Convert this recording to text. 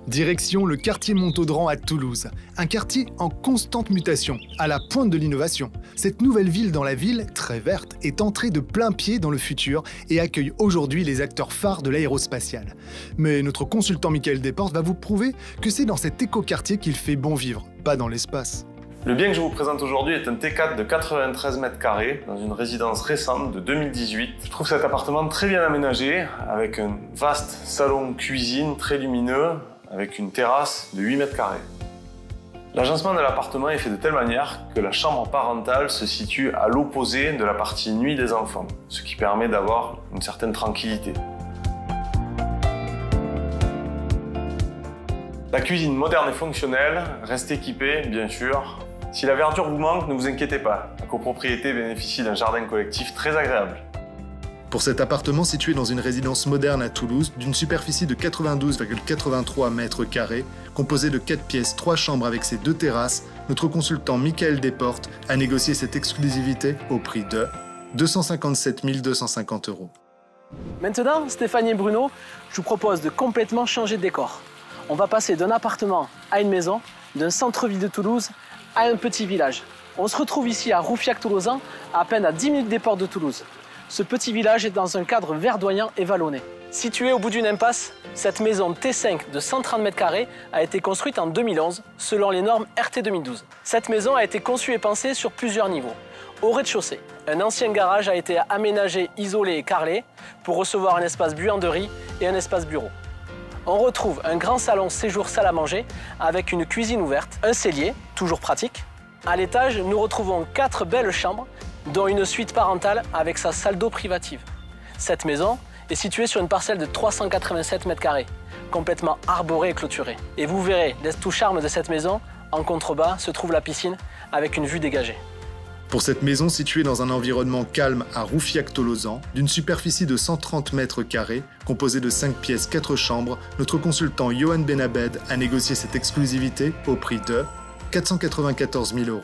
Direction le quartier Montaudran à Toulouse, un quartier en constante mutation, à la pointe de l'innovation. Cette nouvelle ville dans la ville, très verte, est entrée de plein pied dans le futur et accueille aujourd'hui les acteurs phares de l'aérospatiale. Mais notre consultant Michael Desportes va vous prouver que c'est dans cet écoquartier qu'il fait bon vivre, pas dans l'espace. Le bien que je vous présente aujourd'hui est un T4 de 93 mètres carrés dans une résidence récente de 2018. Je trouve cet appartement très bien aménagé, avec un vaste salon-cuisine très lumineux, avec une terrasse de 8 mètres carrés. L'agencement de l'appartement est fait de telle manière que la chambre parentale se situe à l'opposé de la partie nuit des enfants, ce qui permet d'avoir une certaine tranquillité. La cuisine moderne et fonctionnelle reste équipée, bien sûr. Si la verdure vous manque, ne vous inquiétez pas. La copropriété bénéficie d'un jardin collectif très agréable. Pour cet appartement situé dans une résidence moderne à Toulouse, d'une superficie de 92,83 mètres carrés, composé de 4 pièces, 3 chambres avec ses 2 terrasses, notre consultant Michael Desportes a négocié cette exclusivité au prix de 257 250 €. Maintenant, Stéphanie et Bruno, je vous propose de complètement changer de décor. On va passer d'un appartement à une maison, d'un centre-ville de Toulouse à un petit village. On se retrouve ici à Roufiac-Tolosan, à peine à 10 minutes des portes de Toulouse. Ce petit village est dans un cadre verdoyant et vallonné. Située au bout d'une impasse, cette maison T5 de 130 mètres carrés a été construite en 2011 selon les normes RT 2012. Cette maison a été conçue et pensée sur plusieurs niveaux. Au rez-de-chaussée, un ancien garage a été aménagé, isolé et carrelé pour recevoir un espace buanderie et un espace bureau. On retrouve un grand salon séjour salle à manger avec une cuisine ouverte, un cellier, toujours pratique. À l'étage, nous retrouvons 4 belles chambres, dont une suite parentale avec sa salle d'eau privative. Cette maison est située sur une parcelle de 387 mètres carrés, complètement arborée et clôturée. Et vous verrez, tout charme de cette maison, en contrebas se trouve la piscine avec une vue dégagée. Pour cette maison située dans un environnement calme à Roufiac-Tolosan, d'une superficie de 130 mètres carrés, composée de 5 pièces, 4 chambres, notre consultant Johan Benabed a négocié cette exclusivité au prix de 494 000 €.